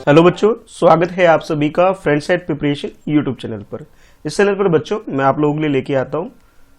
Hello बच्चों, स्वागत है आप सभी का फ्रेंडसेट प्रिपरेशन यूट्यूब चैनल पर। इस चैनल पर बच्चों मैं आप लोगों के लिए लेके आता हूँ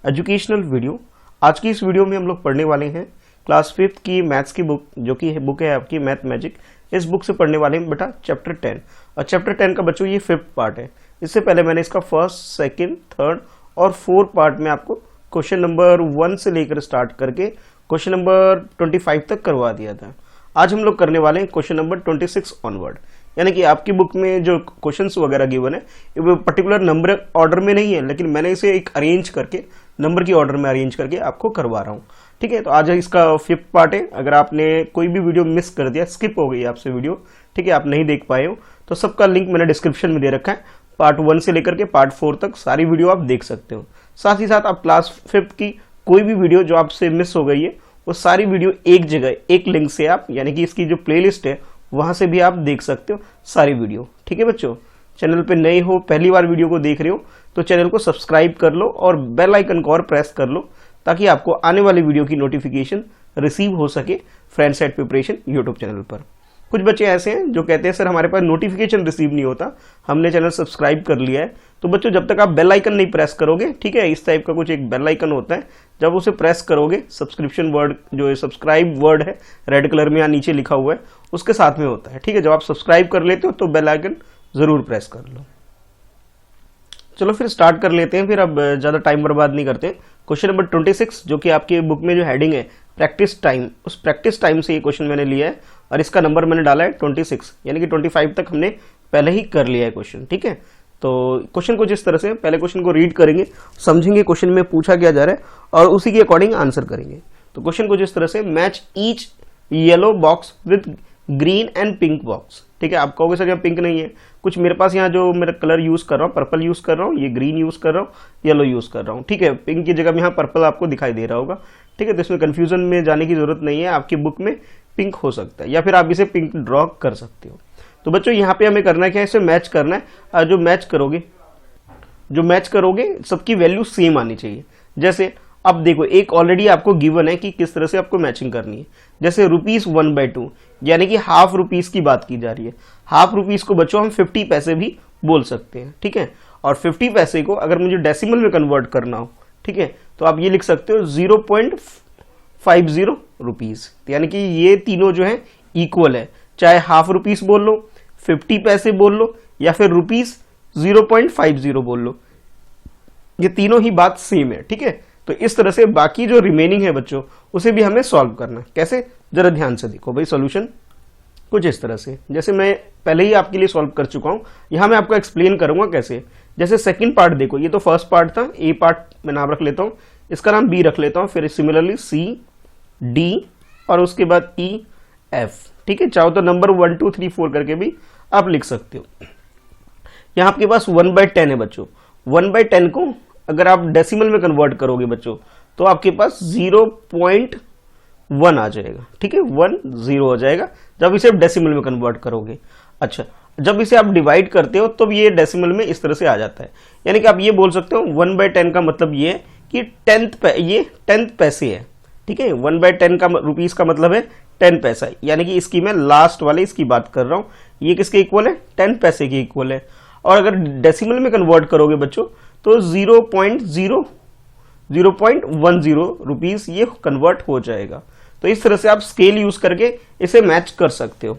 एजुकेशनल वीडियो। आज की इस वीडियो में हम लोग पढ़ने वाले हैं क्लास 5th की मैथ्स की बुक, जो कि बुक है आपकी मैथ मैजिक। इस बुक से पढ़ने वाले हैं बेटा चैप्टर 10, और चैप्टर 10 का बच्चों ये 5th पार्ट है। इससे पहले मैंने इसका 1st, 2nd, 3rd और 4th पार्ट में आपको क्वेश्चन नंबर 1 से लेकर स्टार्ट करके क्वेश्चन नंबर 25 तक करवा दिया था। आज हम लोग करने वाले हैं क्वेश्चन नंबर 26 ऑनवर्ड, यानी कि आपकी बुक में जो क्वेश्चंस वगैरह गिवन है वो पर्टिकुलर नंबर ऑर्डर में नहीं है, लेकिन मैंने इसे एक अरेंज करके नंबर की ऑर्डर में अरेंज करके आपको करवा रहा हूँ। ठीक है, तो आज इसका 5th पार्ट है। अगर आपने कोई भी वीडियो मिस कर दिया, स्किप हो गई आपसे वीडियो, ठीक है, आप नहीं देख पाए हो, तो सबका लिंक मैंने डिस्क्रिप्शन में दे रखा है। पार्ट 1 से लेकर के पार्ट 4 तक सारी वीडियो आप देख सकते हो। साथ ही साथ आप क्लास 5th की कोई भी वीडियो जो आपसे मिस हो गई है वो सारी वीडियो एक जगह एक लिंक से आप, यानी कि इसकी जो प्लेलिस्ट है वहां से भी आप देख सकते हो सारी वीडियो। ठीक है बच्चों, चैनल पे नए हो, पहली बार वीडियो को देख रहे हो तो चैनल को सब्सक्राइब कर लो और बेल आइकन को और प्रेस कर लो, ताकि आपको आने वाली वीडियो की नोटिफिकेशन रिसीव हो सके फ्रेंडसेट प्रिपरेशन यूट्यूब चैनल पर। कुछ बच्चे ऐसे हैं जो कहते हैं सर हमारे पास नोटिफिकेशन रिसीव नहीं होता, हमने चैनल सब्सक्राइब कर लिया है। तो बच्चों जब तक आप बेल आइकन नहीं प्रेस करोगे, ठीक है, इस टाइप का कुछ एक बेल आइकन होता है, जब उसे प्रेस करोगे सब्सक्रिप्शन वर्ड जो है, सब्सक्राइब वर्ड है रेड कलर में यहाँ नीचे लिखा हुआ है, उसके साथ में होता है। ठीक है, जब आप सब्सक्राइब कर लेते हो तो बेल आइकन जरूर प्रेस कर लो। चलो फिर स्टार्ट कर लेते हैं, फिर अब ज्यादा टाइम बर्बाद नहीं करते। क्वेश्चन नंबर 26 जो कि आपके बुक में जो हेडिंग है प्रैक्टिस टाइम, उस प्रैक्टिस टाइम से ये क्वेश्चन मैंने लिया है और इसका नंबर मैंने डाला है 26, यानी कि 25 तक हमने पहले ही कर लिया है क्वेश्चन। ठीक है, तो क्वेश्चन कुछ इस तरह से, पहले क्वेश्चन को रीड करेंगे, समझेंगे क्वेश्चन में पूछा क्या जा रहा है और उसी के अकॉर्डिंग आंसर करेंगे। तो क्वेश्चन कुछ इस तरह से, match each yellow box with green and pink box. ठीक है, आप कहोगे सर यहाँ पिंक नहीं है, कुछ मेरे पास यहाँ जो मेरा कलर यूज कर रहा हूँ, पर्पल यूज कर रहा हूँ, ये ग्रीन यूज कर रहा हूँ, येलो यूज कर रहा हूँ। ठीक है, पिंक की जगह में यहाँ पर्पल आपको दिखाई दे रहा होगा। ठीक है, तो इसमें कंफ्यूजन में जाने की जरूरत नहीं है, आपकी बुक में पिंक हो सकता है या फिर आप इसे पिंक ड्रॉ कर सकते हो। तो बच्चों यहाँ पे हमें करना क्या है, इसे मैच करना है। और जो मैच करोगे सबकी वैल्यू सेम आनी चाहिए। जैसे अब देखो, एक ऑलरेडी आपको गिवन है कि किस तरह से आपको मैचिंग करनी है। जैसे ₹1/2, यानी कि हाफ रुपीज की बात की जा रही है। हाफ रुपीज को बच्चों हम 50 पैसे भी बोल सकते हैं। ठीक है, और 50 पैसे को अगर मुझे डेसिमल में कन्वर्ट करना हो, ठीक है, तो आप ये लिख सकते हो 0.50 रुपीज, यानी कि ये तीनों जो है इक्वल है। चाहे हाफ रुपीज बोल लो, 50 पैसे बोल लो, या फिर ₹0.50 बोल लो, ये तीनों ही बात सेम है। ठीक है, तो इस तरह से बाकी जो रिमेनिंग है बच्चों उसे भी हमें सॉल्व करना है। कैसे, जरा ध्यान से देखो भाई। सॉल्यूशन कुछ इस तरह से, जैसे मैं पहले ही आपके लिए सॉल्व कर चुका हूं, यहां मैं आपको एक्सप्लेन करूंगा कैसे। जैसे सेकंड पार्ट देखो, ये तो फर्स्ट पार्ट था, ए पार्ट मैं नाम रख लेता हूं, इसका नाम बी रख लेता हूं, फिर सिमिलरली सी, डी और उसके बाद ई, एफ। ठीक है, चाहो तो नंबर 1 2 3 4 करके भी आप लिख सकते हो। यहां आपके पास 1/10 है बच्चों। 1/10 को अगर आप डेसिमल में कन्वर्ट करोगे बच्चों तो आपके पास 0.1 आ जाएगा। ठीक है, 10 हो जाएगा जब इसे आप डेसिमल में कन्वर्ट करोगे। अच्छा, जब इसे आप डिवाइड करते हो तो ये डेसिमल में इस तरह से आ जाता है, यानी कि आप ये बोल सकते हो 1/10 का मतलब ये है कि ये 10th पैसे है। ठीक है, 1/10 का रुपीस का मतलब है 10 पैसा, यानी कि इसकी मैं लास्ट वाले इसकी बात कर रहा हूं। ये किसके इक्वल है, 10 पैसे के इक्वल है। और अगर डेसिमल में कन्वर्ट करोगे बच्चों तो 0.10 रुपीस ये कन्वर्ट हो जाएगा। तो इस तरह से आप स्केल यूज करके इसे मैच कर सकते हो।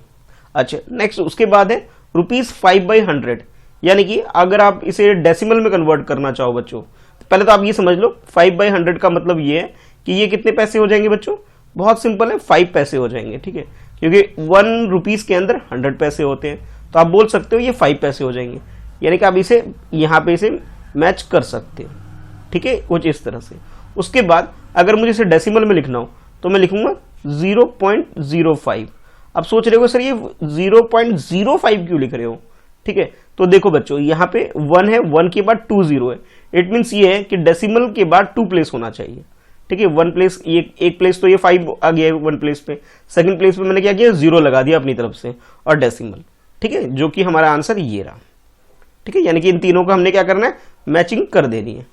अच्छा, नेक्स्ट उसके बाद है ₹5/100, यानी कि अगर आप इसे डेसिमल में कन्वर्ट करना चाहो बच्चों, तो पहले तो आप ये समझ लो 5/100 का मतलब ये है कि ये कितने पैसे हो जाएंगे बच्चों। बहुत सिंपल है, 5 पैसे हो जाएंगे। ठीक है, क्योंकि 1 रुपीस के अंदर 100 पैसे होते हैं, तो आप बोल सकते हो ये 5 पैसे हो जाएंगे, यानी कि आप इसे यहाँ पे इसे मैच कर सकते हो। ठीक है, कुछ इस तरह से। उसके बाद अगर मुझे इसे डेसिमल में लिखना हो तो मैं लिखूंगा 0.05। अब सोच रहे हो सर ये 0.05 क्यों लिख रहे हो। ठीक है, तो देखो बच्चों यहाँ पे 1 है, 1 के बाद 2 0 है। इट मीन्स ये है कि डेसिमल के बाद 2 प्लेस होना चाहिए। ठीक है, 1 प्लेस, ये एक प्लेस तो ये 5 आ गया है 1 प्लेस पे, सेकंड प्लेस पे मैंने क्या किया, 0 लगा दिया अपनी तरफ से और डेसिमल। ठीक है, जो कि हमारा आंसर ये रहा। ठीक है, यानी कि इन तीनों को हमने क्या करना है, मैचिंग कर देनी है।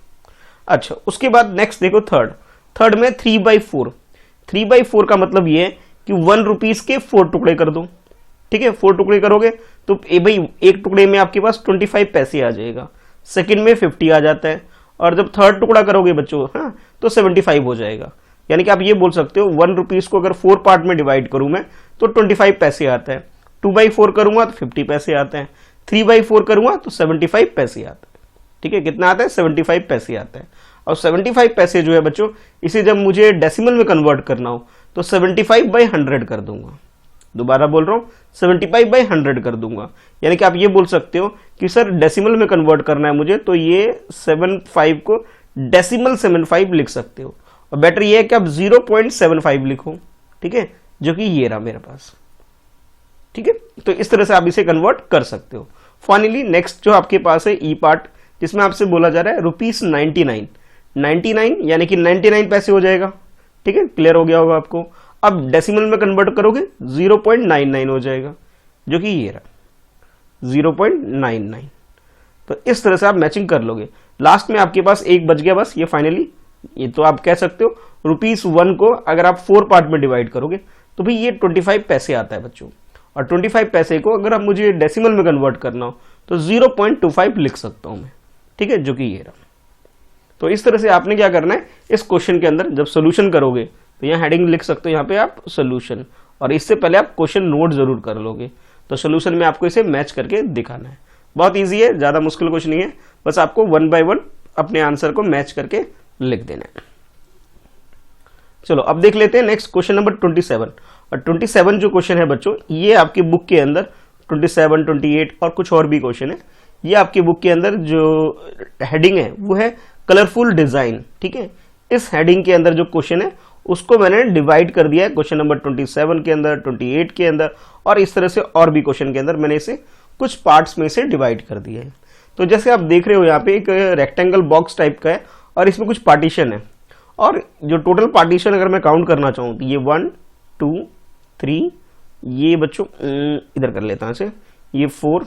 अच्छा, उसके बाद नेक्स्ट देखो थर्ड में 3/4। 3/4 का मतलब ये है कि 1 रुपीस के 4 टुकड़े कर दो। ठीक है, 4 टुकड़े करोगे तो ए भाई एक टुकड़े में आपके पास 25 पैसे आ जाएगा, सेकंड में 50 आ जाता है, और जब थर्ड टुकड़ा करोगे बच्चों हाँ तो 75 हो जाएगा। यानी कि आप ये बोल सकते हो 1 रुपीज को अगर 4 पार्ट में डिवाइड करूं मैं तो 25 पैसे आता है, 2/4 करूंगा तो 50 पैसे आते हैं, 3/4 करूंगा तो 75 पैसे आता है। ठीक है, कितना आता है? 75 पैसे आता है। और 75 पैसे जो है बच्चों, इसे जब मुझे डेसिमल में कन्वर्ट करना हो तो 75/100 कर दूंगा। दोबारा बोल रहा हूं, 75/100 कर दूंगा। यानी कि आप ये बोल सकते हो कि सर डेसिमल में कन्वर्ट करना है मुझे, तो ये 75 को डेसिमल 75 लिख सकते हो, और बेटर ये है कि आप 0.75 लिखो। ठीक है, जो कि ये रहा मेरे पास। ठीक है, तो इस तरह से आप इसे कन्वर्ट कर सकते हो। फाइनली नेक्स्ट जो आपके पास है ई पार्ट, जिसमें आपसे बोला जा रहा है ₹99, 99 यानी कि 99 पैसे हो जाएगा। ठीक है, क्लियर हो गया होगा आपको। अब डेसिमल में कन्वर्ट करोगे 0.99 हो जाएगा, जो कि ये रहा 0.99। तो इस तरह से आप मैचिंग कर लोगे। लास्ट में आपके पास एक बच गया बस, ये फाइनली ये तो आप कह सकते हो ₹1 को अगर आप 4 पार्ट में डिवाइड करोगे तो भी ये 25 पैसे आता है बच्चों, और 25 पैसे को अगर आप मुझे डेसिमल में कन्वर्ट करना हो तो 0.25 लिख सकता हूं मैं। ठीक है, जो कि ये रहा। तो इस तरह से आपने क्या करना है, इस क्वेश्चन के अंदर जब सोल्यूशन करोगे तो यहाँ हेडिंग लिख सकते हो, यहाँ पे आप सोल्यूशन, और इससे पहले आप क्वेश्चन नोट जरूर कर लोगे। तो सोल्यूशन में आपको इसे मैच करके दिखाना है। बहुत ईजी है, ज्यादा मुश्किल कुछ नहीं है, बस आपको 1 बाय 1 अपने आंसर को मैच करके लिख देना है। चलो अब देख लेते हैं नेक्स्ट क्वेश्चन नंबर 27। और 27 जो क्वेश्चन है बच्चों, ये आपकी बुक के अंदर 27, 28 और कुछ और भी क्वेश्चन है। ये आपकी बुक के अंदर जो हेडिंग है वो है कलरफुल डिजाइन। ठीक है, इस हेडिंग के अंदर जो क्वेश्चन है उसको मैंने डिवाइड कर दिया है क्वेश्चन नंबर 27 के अंदर, 28 के अंदर, और इस तरह से और भी क्वेश्चन के अंदर मैंने इसे कुछ पार्ट्स में से डिवाइड कर दिया है। तो जैसे आप देख रहे हो यहाँ पे एक रेक्टेंगल बॉक्स टाइप का है, और इसमें कुछ पार्टीशन है, और जो टोटल पार्टीशन अगर मैं काउंट करना चाहूँ तो ये 1 2 3, ये बच्चों इधर कर लेता हूँ इसे, ये 4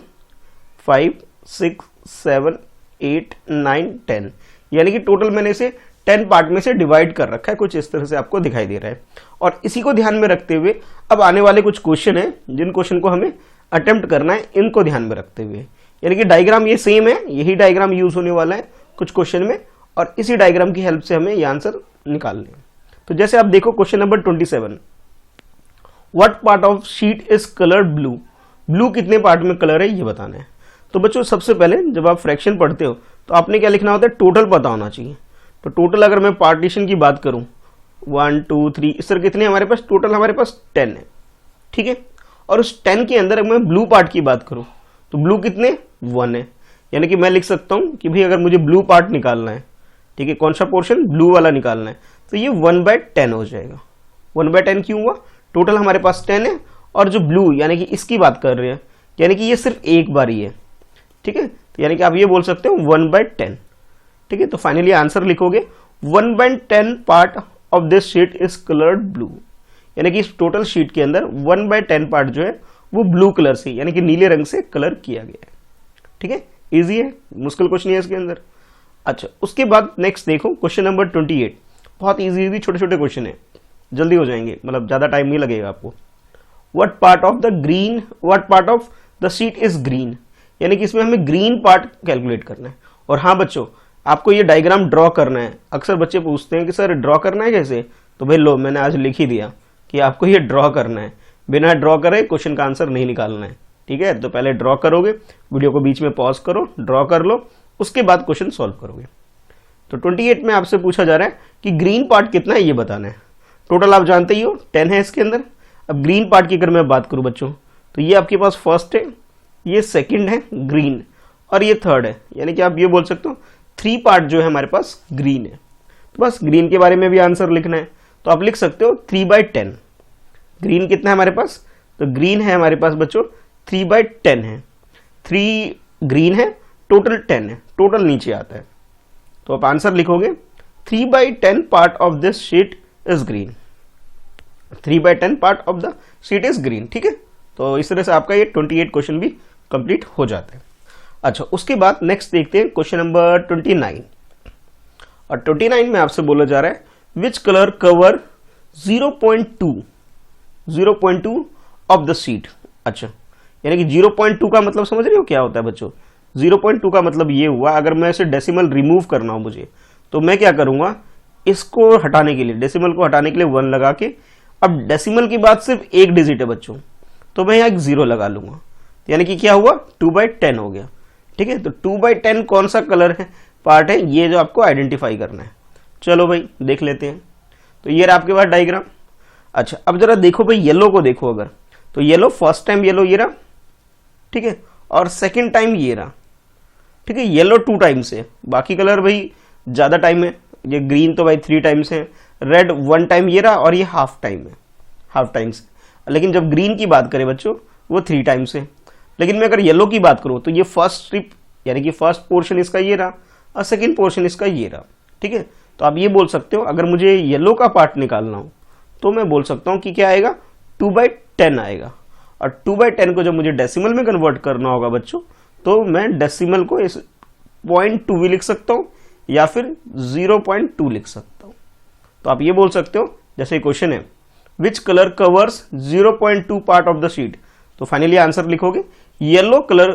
5 6 7 8 9 10, यानी कि टोटल मैंने इसे 10 पार्ट में से डिवाइड कर रखा है। कुछ इस तरह से आपको दिखाई दे रहा है। और इसी को ध्यान में रखते हुए अब आने वाले कुछ क्वेश्चन है, जिन क्वेश्चन को हमें अटेम्प्ट करना है, इनको ध्यान में रखते हुए, यानी कि डायग्राम ये सेम है, यही डायग्राम यूज होने वाला है कुछ क्वेश्चन में, और इसी डायग्राम की हेल्प से हमें ये आंसर निकालने हैं। तो जैसे आप देखो question number 27, what part of sheet is coloured blue, blue कितने पार्ट में कलर है ये बताना है। तो बच्चों सबसे पहले जब आप फ्रैक्शन पढ़ते हो तो आपने क्या लिखना होता है, टोटल पता होना चाहिए। तो टोटल अगर मैं पार्टीशन की बात करूं 1 2 3 इस तरह कितने हमारे पास, टोटल हमारे पास 10 है। ठीक है, और उस 10 के अंदर अगर मैं ब्लू पार्ट की बात करूं तो ब्लू कितने 1 है, यानी कि मैं लिख सकता हूं कि भाई अगर मुझे ब्लू पार्ट निकालना है, ठीक है, कौन सा पोर्शन ब्लू वाला निकालना है, तो ये 1/10 हो जाएगा। 1/10 क्यों हुआ, टोटल हमारे पास 10 है, और जो ब्लू यानी कि इसकी बात कर रहे हैं, यानी कि ये सिर्फ एक बार ही है। ठीक है, तो यानी कि आप ये बोल सकते हो 1/10। ठीक है, तो फाइनली आंसर लिखोगे 1/10 part of this sheet is coloured blue, यानी कि इस टोटल शीट के अंदर 1/10 पार्ट जो है वो ब्लू कलर से यानी कि नीले रंग से कलर किया गया है। ठीक है, इजी है, मुश्किल कुछ नहीं है इसके अंदर। अच्छा, उसके बाद नेक्स्ट देखो क्वेश्चन नंबर 28, बहुत इजी छोटे छोटे क्वेश्चन है, जल्दी हो जाएंगे, मतलब ज्यादा टाइम नहीं लगेगा आपको। What part of the sheet is green, यानी कि इसमें हमें ग्रीन पार्ट कैलकुलेट करना है। और हाँ बच्चों, आपको ये डायग्राम ड्रॉ करना है। अक्सर बच्चे पूछते हैं कि सर ड्रॉ करना है कैसे, तो भाई लो मैंने आज लिख ही दिया कि आपको ये ड्रॉ करना है, बिना ड्रॉ करे क्वेश्चन का आंसर नहीं निकालना है। ठीक है, तो पहले ड्रॉ करोगे, वीडियो को बीच में पॉज करो, ड्रॉ कर लो, उसके बाद क्वेश्चन सॉल्व करोगे। तो 28 में आपसे पूछा जा रहा है कि ग्रीन पार्ट कितना है ये बताना है। टोटल आप जानते ही हो 10 है इसके अंदर। अब ग्रीन पार्ट की अगर मैं बात करूं बच्चों, तो ये आपके पास फर्स्ट है, ये सेकंड है ग्रीन, और ये थर्ड है, यानी कि आप ये बोल सकते हो 3 पार्ट जो है हमारे पास ग्रीन है। तो बस ग्रीन के बारे में भी आंसर लिखना है, तो आप लिख सकते हो 3/10। ग्रीन कितना है हमारे पास, तो ग्रीन है हमारे पास बच्चों 3/10 है, 3 ग्रीन है, टोटल 10 है, टोटल नीचे आता है। तो आप आंसर लिखोगे 3/10 part of this sheet is green, 3/10 part of the sheet is green. ठीक है, तो इस तरह से आपका ये 28 क्वेश्चन भी कंप्लीट हो जाता है। अच्छा, उसके बाद नेक्स्ट देखते हैं क्वेश्चन नंबर 29। और 29 में आपसे बोला जा रहा है which colour cover 0.2 of the sheet. अच्छा, यानी कि 0.2 का मतलब समझ रहे हो क्या होता है बच्चों? 0.2 का मतलब ये हुआ, अगर मैं इसे डेसिमल रिमूव करना हो मुझे, तो मैं क्या करूंगा, इसको हटाने के लिए, डेसिमल को हटाने के लिए 1 लगा के, अब डेसिमल की बात सिर्फ एक डिजिट है बच्चों, तो मैं यहाँ एक 0 लगा लूंगा, यानी कि क्या हुआ, 2/10 हो गया। ठीक है, तो 2/10 कौन सा कलर है, पार्ट है, ये जो आपको आइडेंटिफाई करना है। चलो भाई देख लेते हैं। तो ये रहा आपके पास डायग्राम। अच्छा, अब जरा देखो भाई, येलो को देखो अगर, तो येलो फर्स्ट टाइम येलो ये रहा, ठीक है, और सेकंड टाइम ये रहा। ठीक है, येलो 2 टाइम्स है, बाकी कलर भाई ज्यादा टाइम है, ये ग्रीन तो भाई 3 टाइम्स है, रेड 1 टाइम ये रहा, और ये हाफ टाइम है, हाफ टाइम्स। लेकिन जब ग्रीन की बात करें बच्चों, वो 3 टाइम्स है। लेकिन मैं अगर येलो की बात करूं, तो ये फर्स्ट स्ट्रिप यानी कि फर्स्ट पोर्शन इसका ये रहा, और सेकेंड पोर्शन इसका ये रहा। ठीक है, तो आप ये बोल सकते हो, अगर मुझे येलो का पार्ट निकालना हो, तो मैं बोल सकता हूं कि क्या आएगा, 2/10 आएगा। और 2/10 को जब मुझे डेसिमल में कन्वर्ट करना होगा बच्चों, तो मैं डेसिमल को इस 0.2 भी लिख सकता हूं, या फिर 0.2 लिख सकता हूं। तो आप ये बोल सकते हो, जैसे क्वेश्चन है, which colour covers 0.2 part of the sheet, तो फाइनली आंसर लिखोगे, yellow colour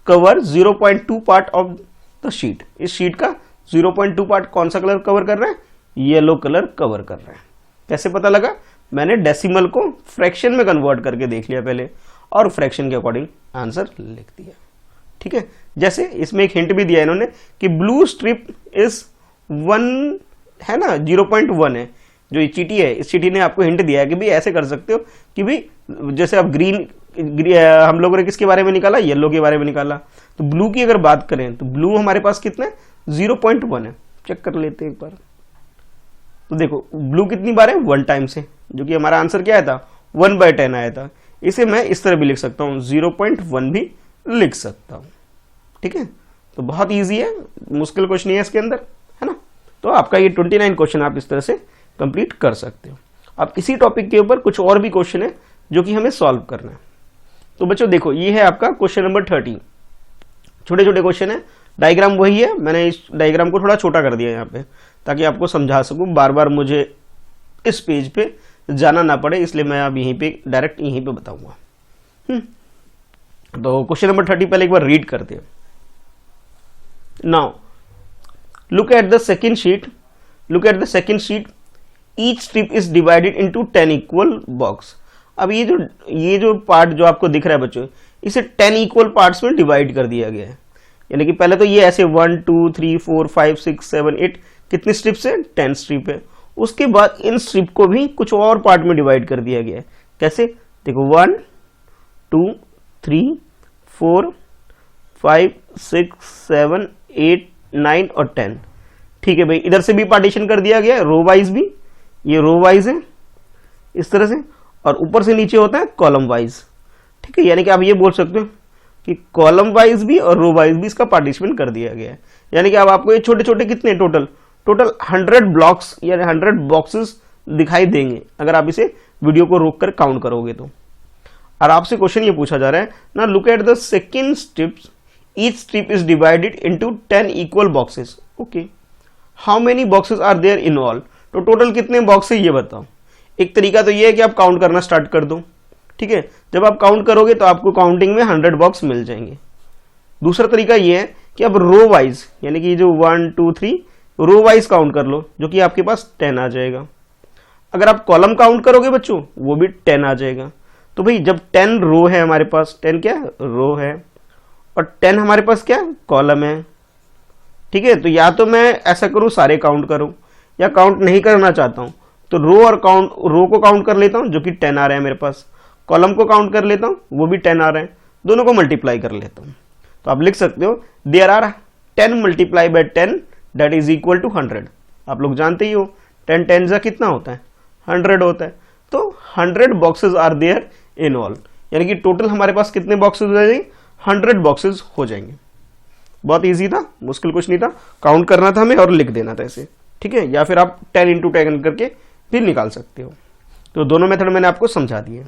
cover 0.2 part of the sheet. इस शीट का 0.2 पार्ट कौन सा कलर कवर कर रहा है, येलो कलर कवर कर रहा है। कैसे पता लगा, मैंने डेसिमल को फ्रैक्शन में कन्वर्ट करके देख लिया पहले, और फ्रैक्शन के अकॉर्डिंग आंसर लिख दिया। ठीक है, जैसे इसमें एक हिंट भी दिया इन्होंने कि ब्लू स्ट्रिप इज 1 है ना, 0.1 है। जो ये चीटी है, इस चीटी ने आपको हिंट दिया है कि भाई ऐसे कर सकते हो कि भाई जैसे अब ग्रीन हम लोगों ने किसके बारे में निकाला, येलो के बारे में निकाला, तो ब्लू की अगर बात करें तो ब्लू हमारे पास कितना है, 0.1 है। चेक कर लेते हैं एक बार। तो देखो ब्लू कितनी बार है, 1 टाइम से, जो कि हमारा आंसर क्या आया था, 1/10 आया था। इसे मैं इस तरह भी लिख सकता हूँ, 0.1 भी लिख सकता हूँ। ठीक है, तो बहुत ईजी है, मुश्किल क्वेश्चन नहीं है इसके अंदर, है ना। तो आपका ये 29 क्वेश्चन आप इस तरह से कंप्लीट कर सकते हो। अब इसी टॉपिक के ऊपर कुछ और भी क्वेश्चन है जो कि हमें सॉल्व करना है। तो बच्चों देखो, ये है आपका क्वेश्चन नंबर 30। छोटे छोटे क्वेश्चन है, डायग्राम वही है, मैंने इस डायग्राम को थोड़ा छोटा कर दिया यहाँ पे, ताकि आपको समझा सकूं, बार बार मुझे इस पेज पे जाना ना पड़े, इसलिए मैं अब यहीं पे डायरेक्ट यहीं पे बताऊंगा। तो क्वेश्चन नंबर 30 पहले एक बार रीड करते हैं। Now look at the second sheet, each strip is divided into 10 equal box. अब ये जो पार्ट जो आपको दिख रहा है बच्चों, इसे 10 इक्वल पार्ट्स में डिवाइड कर दिया गया है। यानी कि पहले तो ये ऐसे 1 2 3 4 5 6 7 8 कितनी स्ट्रिप्स है, 10 स्ट्रिप है। उसके बाद इन स्ट्रिप को भी कुछ और पार्ट में डिवाइड कर दिया गया है। कैसे, देखो 1 2 3 4 5 6 7 8 9 और 10। ठीक है भाई, इधर से भी पार्टीशन कर दिया गया है, रो वाइज भी, ये रो वाइज है इस तरह से, और ऊपर से नीचे होता है कॉलम वाइज। ठीक है, यानी कि आप ये बोल सकते हो कि कॉलम वाइज भी और रो वाइज भी इसका पार्टीशन कर दिया गया है। यानी कि अब आपको ये छोटे छोटे कितने टोटल 100 ब्लॉक्स यानी 100 बॉक्सेस दिखाई देंगे, अगर आप इसे वीडियो को रोक कर काउंट करोगे तो। और आपसे क्वेश्चन ये पूछा जा रहा है ना, look at the second strips, each strip is divided into 10 equal boxes. Okay, how many boxes are there in all, तो टोटल कितने बॉक्स है ये बताओ। एक तरीका तो ये है कि आप काउंट करना स्टार्ट कर दो। ठीक है, जब आप काउंट करोगे तो आपको काउंटिंग में 100 बॉक्स मिल जाएंगे। दूसरा तरीका ये है कि अब रो वाइज, यानी कि जो 1 2 3 रो वाइज काउंट कर लो, जो कि आपके पास 10 आ जाएगा। अगर आप कॉलम काउंट करोगे बच्चों, वो भी 10 आ जाएगा। तो भाई जब 10 रो है हमारे पास, 10 क्या है, रो है, और 10 हमारे पास क्या है, कॉलम है। ठीक है, तो या तो मैं ऐसा करूं सारे काउंट करूं, या काउंट नहीं करना चाहता हूं तो रो को काउंट कर लेता हूं, जो कि 10 आ रहे हैं मेरे पास, कॉलम को काउंट कर लेता हूं, वो भी 10 आ रहे हैं, दोनों को मल्टीप्लाई कर लेता हूं। तो आप लिख सकते हो there are 10 multiply by 10 that is equal to 100। आप लोग जानते ही हो 10 10 जा कितना होता है, 100 होता है। तो 100 boxes are there in all, यानी कि टोटल हमारे पास कितने बॉक्सेस हो जाएंगे, 100 बॉक्सेस हो जाएंगे। बहुत इजी था, मुश्किल कुछ नहीं था, काउंट करना था हमें और लिख देना था ऐसे। ठीक है, या फिर आप 10 इंटू 10 करके भी निकाल सकते हो। तो दोनों मेथड मैंने आपको समझा दिए।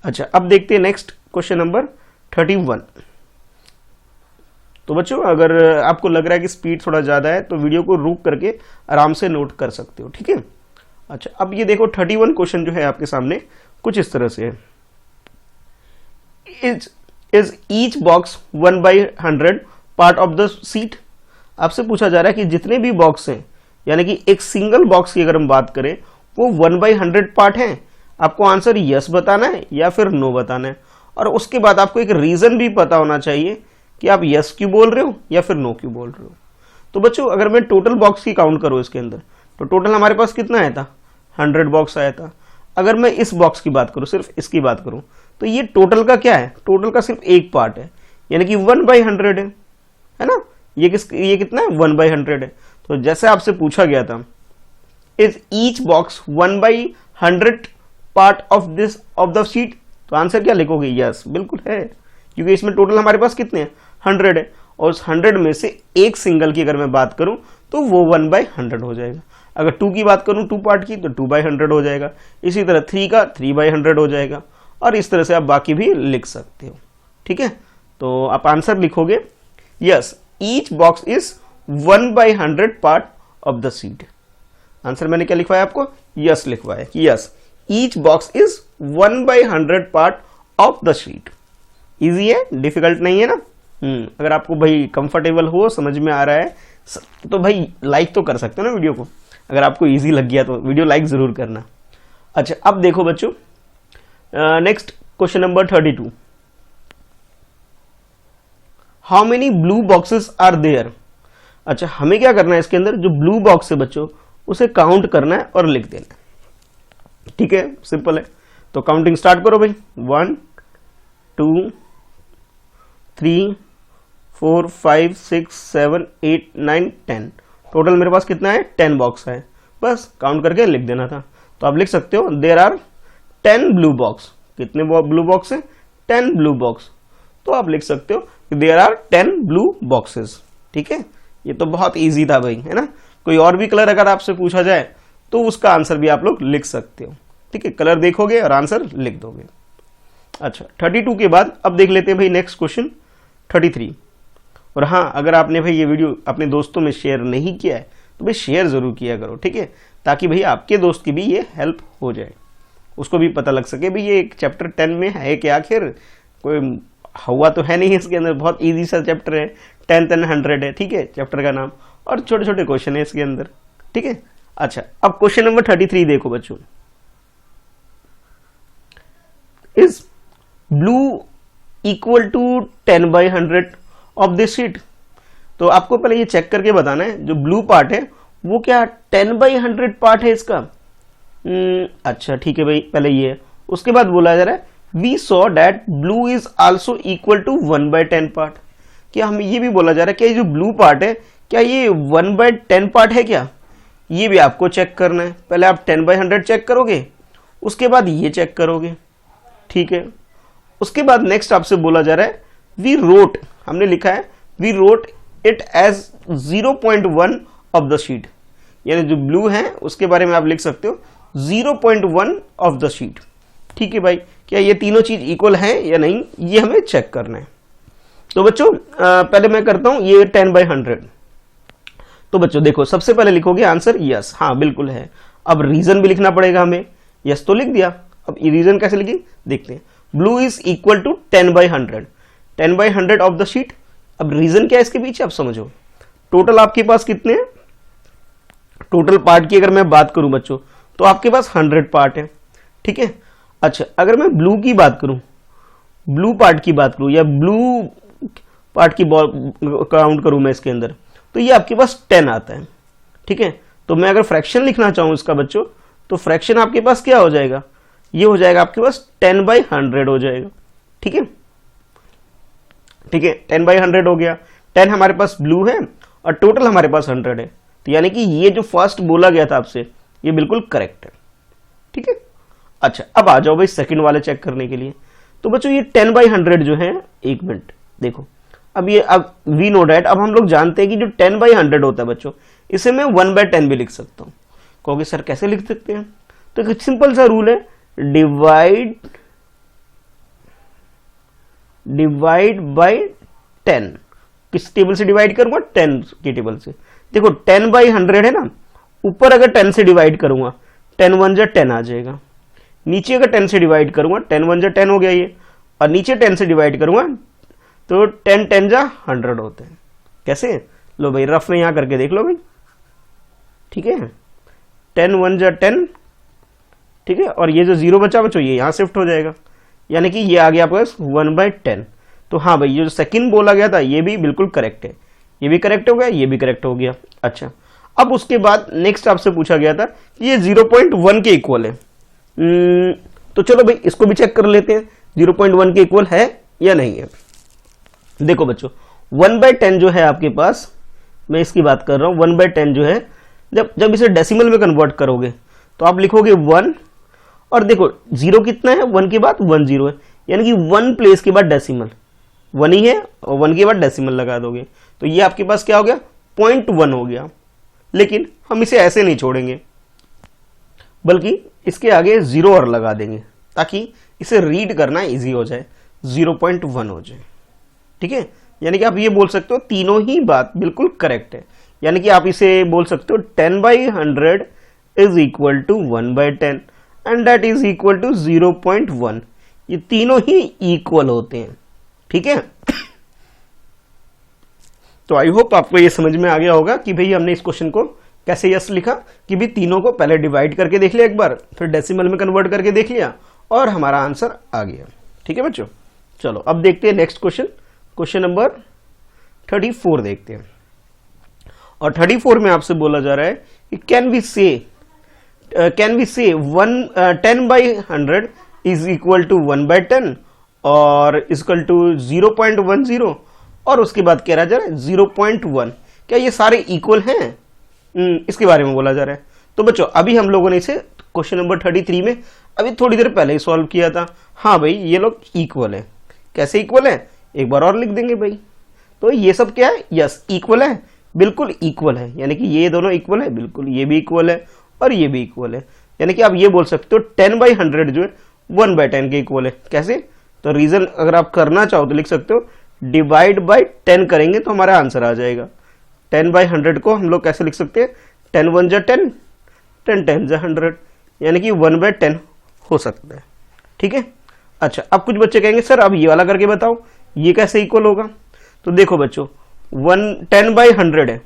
अच्छा, अब देखते हैं नेक्स्ट क्वेश्चन नंबर 31। तो बच्चों अगर आपको लग रहा है कि स्पीड थोड़ा ज्यादा है तो वीडियो को रुक करके आराम से नोट कर सकते हो। ठीक है, अच्छा अब ये देखो 31 क्वेश्चन जो है आपके सामने कुछ इस तरह से है। Is each box 1/100 part of the seat. आपसे पूछा जा रहा है कि जितने भी बॉक्स हैं, यानी कि एक सिंगल बॉक्स की अगर हम बात करें वो 1/100 पार्ट हैं। आपको आंसर यस बताना है या फिर नो बताना है, और उसके बाद आपको एक रीजन भी पता होना चाहिए कि आप यस क्यों बोल रहे हो या फिर नो क्यों बोल रहे हो। तो बच्चों अगर मैं टोटल बॉक्स की काउंट करूँ इसके अंदर, तो टोटल हमारे पास कितना आया था, 100 बॉक्स आया था। अगर मैं इस बॉक्स की बात करूँ, सिर्फ इसकी बात करूँ, तो ये टोटल का क्या है, टोटल का सिर्फ एक पार्ट है, यानी कि 1/100 है ना। ये कितना है, 1/100 है। तो जैसे आपसे पूछा गया था, is each box 1/100 part of the sheet, तो आंसर क्या लिखोगे, यस बिल्कुल है, क्योंकि इसमें टोटल हमारे पास कितने हैं, 100 है, और उस 100 में से एक सिंगल की अगर मैं बात करूं तो वो 1/100 हो जाएगा। अगर 2 की बात करूं, 2 पार्ट की, तो 2/100 हो जाएगा। इसी तरह 3 का 3/100 हो जाएगा, और इस तरह से आप बाकी भी लिख सकते हो। ठीक है, तो आप आंसर लिखोगे yes, each box is 1/100 part of the seat. Answer मैंने क्या लिखवाया आपको, यस लिखवाया कि yes, each box is 1/100 part of the sheet. Easy है, डिफिकल्ट नहीं है ना। अगर आपको भाई कंफर्टेबल हो, समझ में आ रहा है, तो भाई लाइक तो कर सकते हो ना वीडियो को। अगर आपको इजी लग गया तो वीडियो लाइक जरूर करना। अच्छा, अब देखो बच्चों, next question number 32, how many blue boxes are there. अच्छा, हमें क्या करना है, इसके अंदर जो ब्लू बॉक्स है बच्चों उसे काउंट करना है और लिख देना है। ठीक है, सिंपल है। तो काउंटिंग स्टार्ट करो भाई, 1 2 3 4 5 6 7 8 9 10। टोटल मेरे पास कितना है, 10 बॉक्स है। बस काउंट करके लिख देना था। तो आप लिख सकते हो देयर आर 10 ब्लू बॉक्स। कितने ब्लू बॉक्स है, 10 ब्लू बॉक्स। तो आप लिख सकते हो देयर आर 10 ब्लू बॉक्सेस। ठीक है, ये तो बहुत इजी था भाई, है ना। कोई और भी कलर अगर आपसे पूछा जाए तो उसका आंसर भी आप लोग लिख सकते हो। ठीक है, कलर देखोगे और आंसर लिख दोगे। अच्छा, 32 के बाद अब देख लेते हैं भाई नेक्स्ट क्वेश्चन 33। और हाँ, अगर आपने भाई ये वीडियो अपने दोस्तों में शेयर नहीं किया है तो भाई शेयर जरूर किया करो। ठीक है, ताकि भाई आपके दोस्त की भी ये हेल्प हो जाए, उसको भी पता लग सके भाई ये एक चैप्टर 10 में है कि आखिर कोई हुआ तो है नहीं इसके अंदर। बहुत इजी सा चैप्टर है, 10 and 100 है। ठीक है, चैप्टर का नाम, और छोटे छोटे क्वेश्चन है इसके अंदर। ठीक है, अच्छा, अब क्वेश्चन नंबर 33 देखो बच्चों, is blue equal to 10/100 of this sheet. तो आपको पहले ये चेक करके बताना है जो ब्लू पार्ट है वो क्या 10/100 पार्ट है इसका। अच्छा ठीक है भाई, पहले ये है। उसके बाद बोला जा रहा है we saw that blue is also equal to 1/10 part. क्या हमें ये भी बोला जा रहा है कि जो ब्लू पार्ट है क्या ये 1/10 पार्ट है क्या, ये भी आपको चेक करना है। पहले आप 10/100 चेक करोगे, उसके बाद ये चेक करोगे। ठीक है, उसके बाद नेक्स्ट आपसे बोला जा रहा है वी रोट, हमने लिखा है we wrote it as 0.1 of the sheet, यानी जो ब्लू है उसके बारे में आप लिख सकते हो 0.1 ऑफ द शीट। ठीक है भाई, क्या ये तीनों चीज इक्वल है या नहीं, ये हमें चेक करना है। तो बच्चों पहले मैं करता हूं ये 10/100। तो बच्चों देखो, सबसे पहले लिखोगे आंसर यस, हाँ बिल्कुल है। अब रीजन भी लिखना पड़ेगा हमें, यस तो लिख दिया। अब ये रीजन कैसे लिखे देखते हैं। Blue is equal to 10/100, 10/100 of the sheet. अब रीजन क्या है इसके पीछे, आप समझो। टोटल आपके पास कितने हैं, टोटल पार्ट की अगर मैं बात करूं बच्चों तो आपके पास 100 पार्ट है। ठीक है, अच्छा अगर मैं ब्लू की बात करूं, ब्लू पार्ट की बात करूं या ब्लू पार्ट की काउंट करूं मैं इसके अंदर, तो ये आपके पास 10 आता है। ठीक है, तो मैं अगर फ्रैक्शन लिखना चाहूं इसका बच्चों, तो फ्रैक्शन आपके पास क्या हो जाएगा, ये हो जाएगा आपके पास 10/100 हो जाएगा। ठीक है, ठीक है, 10/100 हो गया। 10 हमारे पास ब्लू है और टोटल हमारे पास 100 है, तो यानी कि ये जो फर्स्ट बोला गया था आपसे ये बिल्कुल करेक्ट है। ठीक है, अच्छा अब आ जाओ भाई सेकंड वाले चेक करने के लिए। तो बच्चों ये 10/100 जो है, एक मिनट देखो, अब ये अब वी नो डैट, अब हम लोग जानते हैं कि जो 10/100 होता है बच्चों, इसे मैं 1/10 भी लिख सकता हूं। कहोगे सर कैसे लिख सकते हैं, तो एक सिंपल सा रूल है, डिवाइड बाय 10। किस टेबल से डिवाइड करूंगा, 10 की टेबल से। देखो 10/100 है ना, ऊपर अगर 10 से डिवाइड करूंगा 10 1 जा 10 आ जाएगा, नीचे अगर 10 से डिवाइड करूंगा 10 1 जा 10 हो गया ये, और नीचे 10 से डिवाइड करूंगा तो 10 10 जा 100 होते हैं। कैसे? लो भाई रफ में यहां करके देख लो भाई, ठीक है, 10 1 जा 10, ठीक है, और ये जो 0 बचा बच्चों ये यहां शिफ्ट हो जाएगा, यानी कि ये आ गया आपके पास 1/10। तो हाँ भाई ये जो सेकंड बोला गया था ये भी बिल्कुल करेक्ट है, ये भी करेक्ट हो गया, ये भी करेक्ट हो गया। अच्छा, अब उसके बाद नेक्स्ट आपसे पूछा गया था कि ये 0.1 के इक्वल है। तो चलो भाई इसको भी चेक कर लेते हैं 0.1 के इक्वल है या नहीं है। देखो बच्चों 1/10 जो है आपके पास, मैं इसकी बात कर रहा हूं, 1/10 जो है जब इसे डेसिमल में कन्वर्ट करोगे तो आप लिखोगे 1, और देखो 0 कितना है, 1 के बाद 1 0 है, यानी कि 1 प्लेस के बाद डेसिमल 1 ही है और 1 के बाद डेसिमल लगा दोगे तो ये आपके पास क्या हो गया 0.1 हो गया। लेकिन हम इसे ऐसे नहीं छोड़ेंगे बल्कि इसके आगे 0 और लगा देंगे ताकि इसे रीड करना इजी हो जाए, 0.1 हो जाए, ठीक है। यानी कि आप ये बोल सकते हो तीनों ही बात बिल्कुल करेक्ट है, यानी कि आप इसे बोल सकते हो 10/100 is equal to 1/10 and that is equal to 0.1। ये तीनों ही इक्वल होते हैं, ठीक है। तो आई होप आपको ये समझ में आ गया होगा कि भाई हमने इस क्वेश्चन को कैसे यस लिखा कि भाई तीनों को पहले डिवाइड करके देख लिया एक बार, फिर डेसिमल में कन्वर्ट करके देख लिया और हमारा आंसर आ गया, ठीक है बच्चों। चलो अब देखते हैं नेक्स्ट क्वेश्चन, क्वेश्चन नंबर 34 देखते हैं। और 34 में आपसे बोला जा रहा है कि कैन वी से 10/100 इज इक्वल टू 1/10 और इक्वल टू 0.10, और उसके बाद कह रहा जा रहा है 0.1, क्या ये सारे इक्वल हैं? इसके बारे में बोला जा रहा है। तो बच्चों अभी हम लोगों ने इसे क्वेश्चन नंबर 33 में अभी थोड़ी देर पहले ही सॉल्व किया था। हाँ भाई ये लोग इक्वल है, कैसे इक्वल है एक बार और लिख देंगे भाई। तो ये सब क्या है, यस इक्वल है, बिल्कुल इक्वल है, यानी कि ये दोनों इक्वल है, बिल्कुल ये भी इक्वल है और ये भी इक्वल है, यानी कि आप ये बोल सकते हो 10/100 जो है 1/10 के इक्वल है। कैसे? तो रीजन अगर आप करना चाहो तो लिख सकते हो डिवाइड बाय 10 करेंगे तो हमारा आंसर आ जाएगा। 10/100 को हम लोग कैसे लिख सकते हैं, 10 1 जा 10, 10 10 जा 100, यानी कि 1/10 हो सकता है, ठीक है। अच्छा अब कुछ बच्चे कहेंगे सर अब ये वाला करके बताओ ये कैसे इक्वल होगा। तो देखो बच्चों 10/100 है,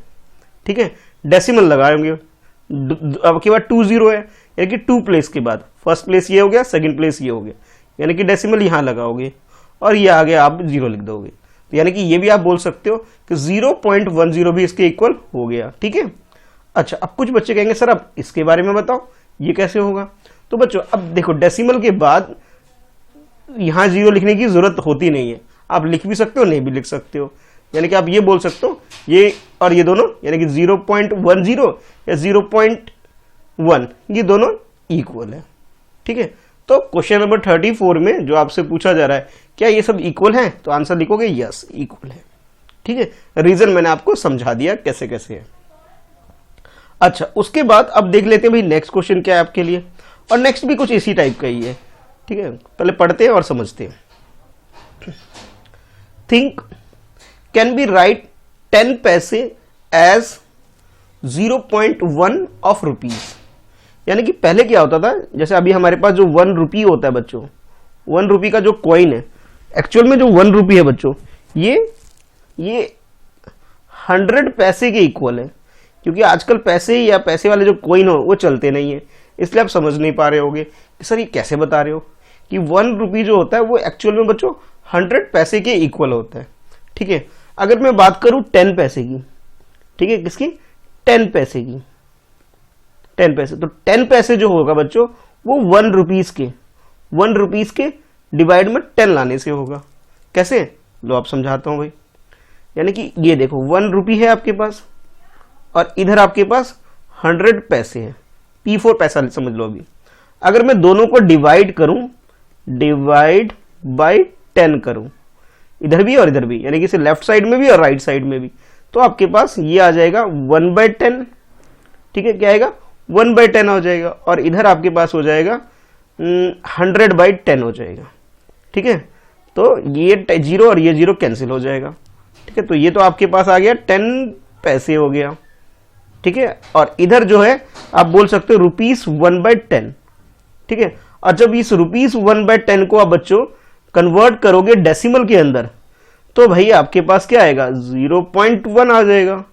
ठीक है, डेसिमल लगाएंगे, अब के बाद 2 0 है, यानी कि 2 प्लेस के बाद फर्स्ट प्लेस ये हो गया, सेकंड प्लेस ये हो गया, यानी कि डेसिमल यहां लगाओगे और ये आगे आप 0 लिख दोगे, तो यानी कि ये भी आप बोल सकते हो कि 0.10 भी इसके इक्वल हो गया, ठीक है। अच्छा अब कुछ बच्चे कहेंगे सर अब इसके बारे में बताओ ये कैसे होगा। तो बच्चों अब देखो डेसिमल के बाद यहां 0 लिखने की जरूरत होती नहीं है, आप लिख भी सकते हो नहीं भी लिख सकते हो, यानी कि आप ये बोल सकते हो ये और ये दोनों यानी कि 0.10 या 0.1 ये दोनों इक्वल है, ठीक है। तो क्वेश्चन नंबर 34 में जो आपसे पूछा जा रहा है क्या ये सब इक्वल है, तो आंसर लिखोगे यस इक्वल है, ठीक है। रीजन मैंने आपको समझा दिया कैसे कैसे है। अच्छा उसके बाद अब देख लेते हैं भाई नेक्स्ट क्वेश्चन क्या है आपके लिए, और नेक्स्ट भी कुछ इसी टाइप का ही है, ठीक है। पहले पढ़ते हैं और समझते हैं। थिंक कैन बी राइट 10 पैसे एज 0.1 ऑफ रुपीज, यानी कि पहले क्या होता था, जैसे अभी हमारे पास जो 1 रुपी होता है बच्चों, 1 रुपी का जो कॉइन है, एक्चुअल में जो 1 रुपी है बच्चों ये 100 पैसे के इक्वल है, क्योंकि आजकल पैसे या पैसे वाले जो कॉइन हो वो चलते नहीं है, इसलिए आप समझ नहीं पा रहे होगे कि सर ये कैसे बता रहे हो कि 1 रुपी जो होता है वो एक्चुअल में बच्चों 100 पैसे के इक्वल होता है, ठीक है। अगर मैं बात करूं 10 पैसे की, ठीक है, किसकी 10 पैसे की, 10 पैसे, तो 10 पैसे जो होगा बच्चों वो 1 रुपीज के डिवाइड में 10 लाने से होगा। कैसे, लो आप समझाता हूं भाई, यानी कि ये देखो 1 रुपी है आपके पास और इधर आपके पास 100 पैसे है, P4 पैसा समझ लो। अभी अगर मैं दोनों को डिवाइड करूं, डिवाइड बाय 10 करूं, इधर भी और इधर भी, यानी कि लेफ्ट साइड में भी और राइट साइड में भी, तो आपके पास ये आ जाएगा 1/10, ठीक है, क्या आएगा 1/10 हो जाएगा, और इधर आपके पास हो जाएगा 100/10 हो जाएगा, ठीक है। तो ये 0 और ये 0 कैंसिल हो जाएगा, ठीक है। तो ये तो आपके पास आ गया 10 पैसे हो गया, ठीक है। और इधर जो है आप बोल सकते हो रुपीस 1/10, ठीक है। और जब इस रुपीस 1/10 को आप बच्चों कन्वर्ट करोगे डेसिमल के अंदर तो भाई आपके पास क्या आएगा 0.1 आ जाएगा।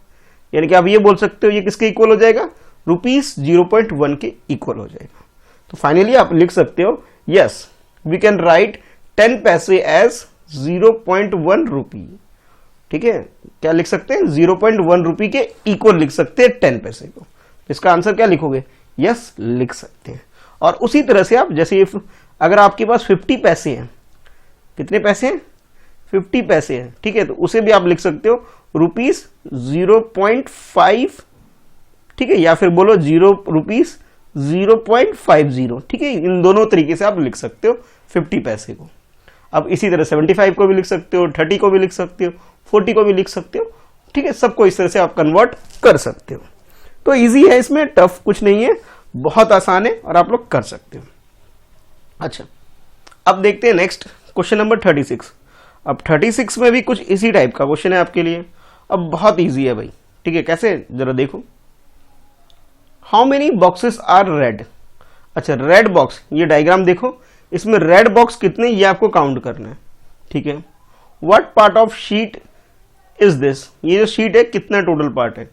यानी कि आप ये बोल सकते हो ये किसके इक्वल हो जाएगा, रुपीस 0.1 के इक्वल हो जाएगा। तो फाइनली आप लिख सकते हो यस वी कैन राइट 10 पैसे एज 0.1 रुपी। ठीक है, क्या लिख सकते हैं 0.1 रुपी के इक्वल लिख सकते हैं 10 पैसे को। इसका आंसर क्या लिखोगे, यस लिख सकते हैं। और उसी तरह से आप जैसे अगर आपके पास 50 पैसे हैं, कितने पैसे हैं 50 पैसे हैं, ठीक है, तो उसे भी आप लिख सकते हो रुपीस 0.5, ठीक है, या फिर बोलो रुपीस 0.50, ठीक है, इन दोनों तरीके से आप लिख सकते हो 50 पैसे को। अब इसी तरह 75 को भी लिख सकते हो, 30 को भी लिख सकते हो, 40 को भी लिख सकते हो, ठीक है, सबको इस तरह से आप कन्वर्ट कर सकते हो। तो इजी है, इसमें टफ कुछ नहीं है, बहुत आसान है और आप लोग कर सकते हो। अच्छा, अब देखते हैं नेक्स्ट क्वेश्चन नंबर 36। अब 36 में भी कुछ इसी टाइप का क्वेश्चन है आपके लिए। अब बहुत इजी है भाई, ठीक है, कैसे जरा देखो। How many boxes are red. अच्छा, रेड बॉक्स, ये डायग्राम देखो, इसमें रेड बॉक्स कितने ये आपको काउंट करना है, ठीक है। What part of sheet is this, ये जो शीट है कितना टोटल पार्ट है,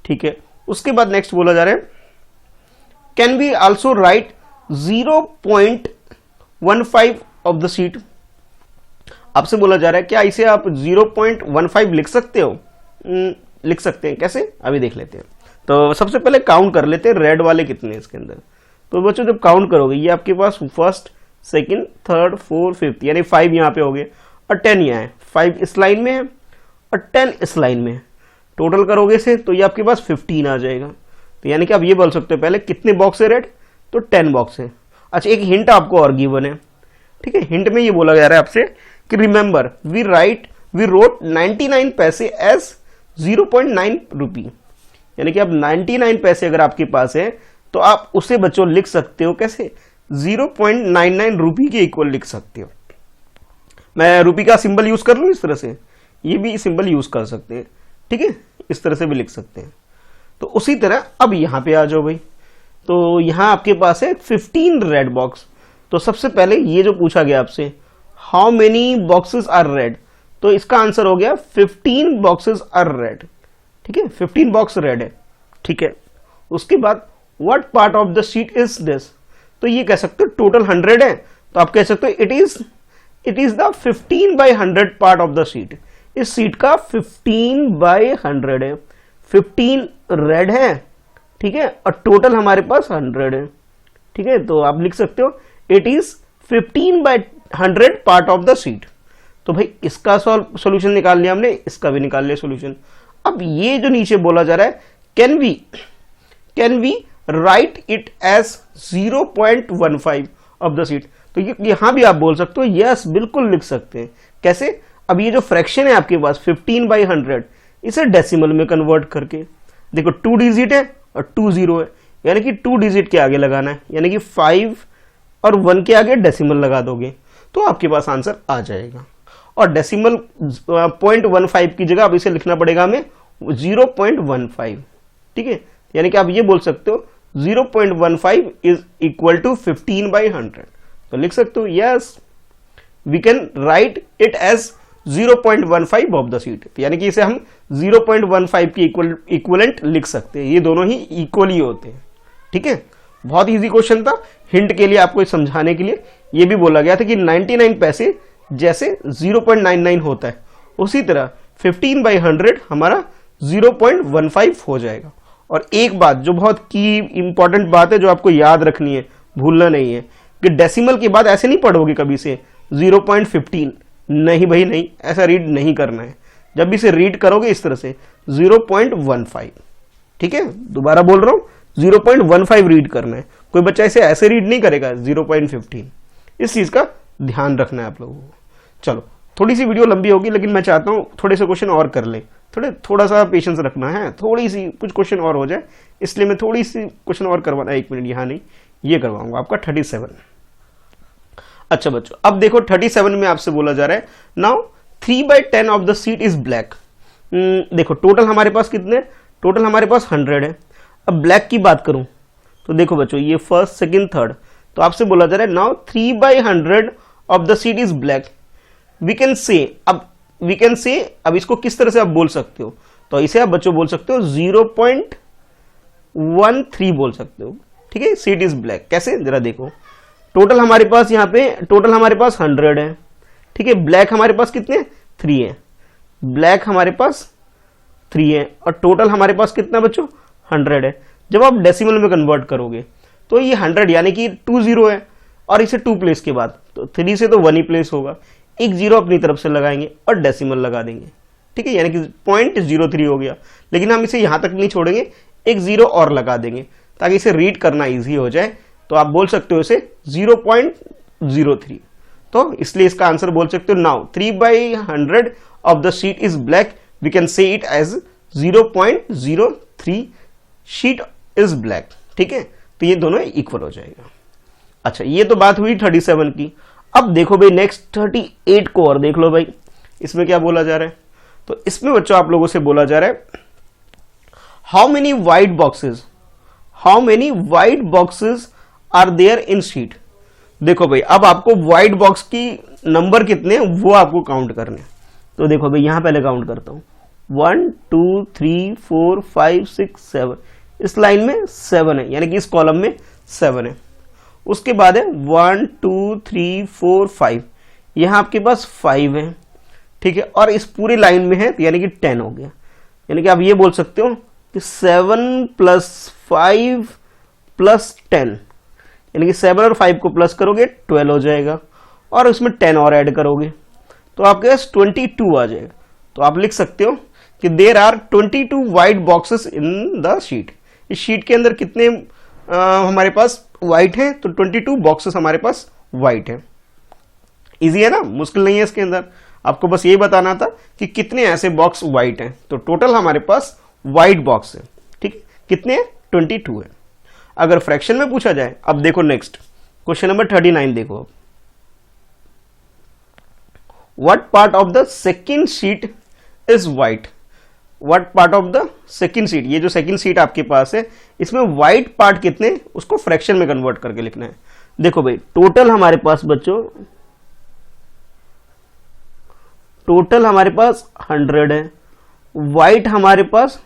ठीक है। उसके बाद नेक्स्ट बोला जा रहा है can we also write 0.15 of the sheet. आपसे बोला जा रहा है क्या इसे आप 0.15 लिख सकते हो। लिख सकते हैं, कैसे अभी देख लेते हैं। तो सबसे पहले काउंट कर लेते हैं रेड वाले कितने हैं इसके अंदर। तो बच्चों जब काउंट करोगे ये आपके पास first, second, third, fourth, fifth, यानी 5 यहाँ पे हो गए और 10 यहाँ है। 5 इस लाइन में है और 10 इस लाइन में है। टोटल करोगे से तो ये आपके पास 15 आ जाएगा। तो यानी कि आप ये बोल सकते हो पहले कितने बॉक्स है रेड, तो 10 बॉक्स है। अच्छा, एक हिंट आपको और गिवन है, ठीक है। हिंट में ये बोला जा रहा है आपसे कि रिमेंबर वी रोट 99 पैसे एज 0.9 रुपी। यानी कि अब 99 पैसे अगर आपके पास है तो आप उसे बच्चों लिख सकते हो कैसे, 0.99 रुपी के इक्वल लिख सकते हो। मैं रुपी का सिंबल यूज कर लूं इस तरह से, ये भी सिंबल यूज कर सकते हैं, ठीक है, इस तरह से भी लिख सकते हैं। तो उसी तरह अब यहां पे आ जाओ भाई। तो यहां आपके पास है 15 रेड बॉक्स। तो सबसे पहले ये जो पूछा गया आपसे how many boxes are red, तो इसका आंसर हो गया 15 बॉक्सेस आर रेड, ठीक है, 15 बॉक्स रेड है, ठीक है। उसके बाद what part of the sheet is this, तो ये कह सकते हो टोटल 100 है, तो आप कह सकते हो it is the 15/100 part of the sheet. इस सीट का 15/100 है, 15 रेड है, ठीक है, और टोटल हमारे पास 100 है, ठीक है। तो आप लिख सकते हो it is 15/100 part of the sheet. तो भाई इसका सॉल्यूशन निकाल लिया हमने, इसका भी निकाल लिया सॉल्यूशन। अब ये जो नीचे बोला जा रहा है can we write it as 0.15 of the sheet, तो यहां भी आप बोल सकते हो यस बिल्कुल लिख सकते हैं। कैसे, अब ये जो फ्रैक्शन है आपके पास 15/100, इसे डेसिमल में कन्वर्ट करके, देखो 2 डिजिट है और 2 0 है, यानी कि 2 डिजिट के आगे लगाना है, यानी कि 5 और 1 के आगे डेसिमल लगा दोगे तो आपके पास आंसर आ जाएगा। और डेसिमल 0.15 की जगह अब इसे लिखना पड़ेगा हमें 0.15, ठीक है। यानी कि आप ये बोल सकते हो 0.15 इज इक्वल टू 15/100। तो लिख सकते हो yes we can write it as 0.15 of the sheet, यानी कि इसे हम 0.15 की इक्वलेंट लिख सकते हैं। ये दोनों ही इक्वल ही होते हैं, ठीक है। बहुत इजी क्वेश्चन था, हिंट के लिए आपको समझाने के लिए ये भी बोला गया था कि 99 पैसे जैसे 0.99 होता है उसी तरह 15/100 हमारा 0.15 हो जाएगा। और एक बात जो बहुत की इंपॉर्टेंट बात है जो आपको याद रखनी है, भूलना नहीं है, कि डेसिमल के बाद ऐसे नहीं पढ़ोगे कभी से 0.15, नहीं भाई नहीं, ऐसा रीड नहीं करना है। जब भी इसे रीड करोगे इस तरह से 0.15, ठीक है, दोबारा बोल रहा हूं 0.15 रीड करना है। कोई बच्चा इसे ऐसे रीड नहीं करेगा 0.15, इस चीज का ध्यान रखना है आप लोगों को। चलो, थोड़ी सी वीडियो लंबी होगी लेकिन मैं चाहता हूं थोड़े से क्वेश्चन और कर ले, थोड़ा सा पेशेंस रखना है, थोड़ी सी कुछ क्वेश्चन और हो जाए, इसलिए मैं थोड़ी सी क्वेश्चन और करवाना, 1 मिनट यहाँ नहीं, ये करवाऊंगा आपका 37। अच्छा बच्चों, अब देखो 37 में आपसे बोला जा रहा है now 3/10 of the seat is black. देखो टोटल हमारे पास कितने, टोटल हमारे पास 100 है। अब ब्लैक की बात करूं तो देखो बच्चों ये फर्स्ट, सेकंड, थर्ड, तो आपसे बोला जा रहा है now 3/100 of the sheet is black, we can say, अब इसको किस तरह से आप बोल सकते हो, तो इसे आप बच्चों बोल सकते हो 0.13 बोल सकते हो, ठीक है। शीट इज ब्लैक कैसे, जरा देखो, टोटल हमारे पास यहाँ पे टोटल हमारे पास 100 है, ठीक है। ब्लैक हमारे पास कितने, 3 है, ब्लैक हमारे पास 3 है, और टोटल हमारे पास कितना बच्चों, 100 है। जब आप डेसिमल में कन्वर्ट करोगे तो ये 100 यानी कि 20 है, और इसे 2 प्लेस के बाद, तो 3 से तो 1 ही प्लेस होगा, एक 0 अपनी तरफ से लगाएंगे और डेसिमल लगा देंगे, ठीक है, यानी कि 0.03 हो गया। लेकिन हम इसे यहां तक नहीं छोड़ेंगे, एक 0 और लगा देंगे ताकि इसे रीड करना इजी हो जाए। तो आप बोल सकते हो इसे 0.03, तो इसलिए इसका आंसर बोल सकते हो now 3/100 of the sheet is black, we can say it as 0.03 sheet is black, ठीक है। तो ये दोनों इक्वल हो जाएगा। अच्छा, ये तो बात हुई 37 की। अब देखो भाई नेक्स्ट 38 को और देख लो भाई, इसमें क्या बोला जा रहा है। तो इसमें बच्चों आप लोगों से बोला जा रहा है how many white boxes are there in sheet. देखो भाई अब आपको व्हाइट बॉक्स की नंबर कितने हैं वो आपको काउंट करने हैं। तो देखो भाई यहां पहले काउंट करता हूं, 1 2 3 4 5 6 7, इस लाइन में 7 है, यानी कि इस कॉलम में 7 है। उसके बाद है 1 2 3 4 5, यहां आपके पास 5 है, ठीक है, और इस पूरी लाइन में है यानी कि 10 हो गया। यानी कि आप ये बोल सकते हो कि 7 + 5 + 10, यानी कि 7 और 5 को प्लस करोगे 12 हो जाएगा, और उसमें 10 और ऐड करोगे तो आपके पास 22 आ जाएगा। तो आप लिख सकते हो कि there are 22 white boxes in the sheet. इस शीट के अंदर कितने हमारे पास वाइट है, तो 22 बॉक्सेस हमारे पास वाइट है। इजी है ना, मुश्किल नहीं है इसके अंदर, आपको बस ये बताना था कि कितने ऐसे बॉक्स वाइट हैं। तो टोटल हमारे पास वाइट बॉक्स है, ठीक है, कितने हैं, 22 है। अगर फ्रैक्शन में पूछा जाए, अब देखो नेक्स्ट क्वेश्चन नंबर 39 देखो, what part of the second sheet is white. What part of the second sheet, ये जो सेकेंड शीट आपके पास है इसमें व्हाइट पार्ट कितने, उसको फ्रैक्शन में कन्वर्ट करके लिखना है। देखो भाई टोटल हमारे पास बच्चों, टोटल हमारे पास 100 है, व्हाइट हमारे पास,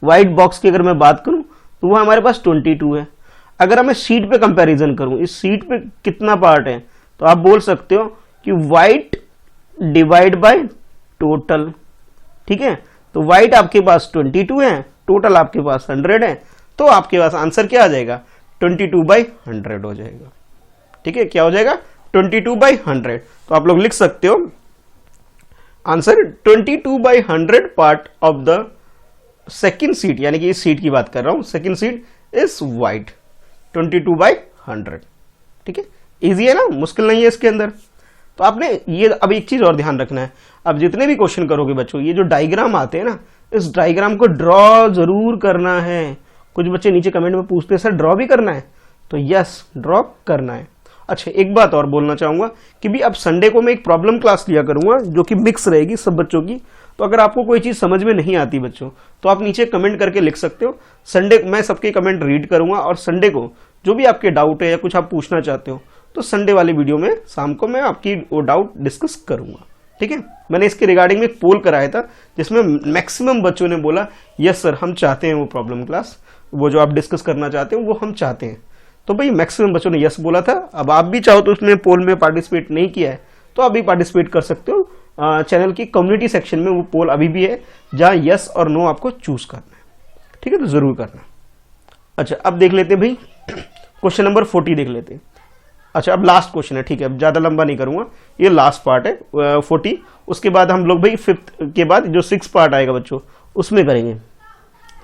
व्हाइट बॉक्स की अगर मैं बात करूं तो वो हमारे पास 22 है। अगर मैं शीट पे कंपैरिजन करूं, इस शीट पे कितना पार्ट है, तो आप बोल सकते हो कि व्हाइट डिवाइड बाय टोटल, ठीक है। तो व्हाइट आपके पास 22 है, टोटल आपके पास 100 है, तो आपके पास आंसर क्या आ जाएगा, 22/100 हो जाएगा, ठीक है। क्या हो जाएगा, 22/100। तो आप लोग लिख सकते हो answer 22/100 part of the second seat, यानी कि इस सीट की बात कर रहा हूं, सेकेंड सीट इज व्हाइट, 22/100, ठीक है। इजी है ना, मुश्किल नहीं है इसके अंदर। तो आपने ये अब एक चीज और ध्यान रखना है, अब जितने भी क्वेश्चन करोगे बच्चों, ये जो डायग्राम आते हैं ना, इस डायग्राम को ड्रॉ जरूर करना है। कुछ बच्चे नीचे कमेंट में पूछते हैं सर ड्रॉ भी करना है, तो यस ड्रॉ करना है। अच्छा एक बात और बोलना चाहूंगा कि भी अब संडे को मैं एक प्रॉब्लम क्लास लिया करूंगा जो कि मिक्स रहेगी सब बच्चों की। तो अगर आपको कोई चीज समझ में नहीं आती बच्चों, तो आप नीचे कमेंट करके लिख सकते हो। संडे मैं सबके कमेंट रीड करूंगा, और संडे को जो भी आपके डाउट है या कुछ आप पूछना चाहते हो, तो संडे वाली वीडियो में शाम को मैं आपकी वो डाउट डिस्कस करूंगा, ठीक है। मैंने इसके रिगार्डिंग में एक पोल कराया था जिसमें मैक्सिमम बच्चों ने बोला यस सर हम चाहते हैं वो प्रॉब्लम क्लास, वो जो आप डिस्कस करना चाहते हो वो हम चाहते हैं। तो भाई मैक्सिमम बच्चों ने यस बोला था। अब आप भी चाहो तो उसमें पोल में पार्टिसिपेट नहीं किया है तो आप भी पार्टिसिपेट कर सकते हो। चैनल की कम्युनिटी सेक्शन में वो पोल अभी भी है जहां यस और नो आपको चूज करना है, ठीक है, तो जरूर करना। अच्छा अब देख लेते भाई क्वेश्चन नंबर 40 देख लेते हैं। अच्छा अब लास्ट क्वेश्चन है, ठीक है, अब ज्यादा लंबा नहीं करूंगा, ये लास्ट पार्ट है 40। उसके बाद हम लोग भाई 5th के बाद जो 6 पार्ट आएगा बच्चों उसमें करेंगे,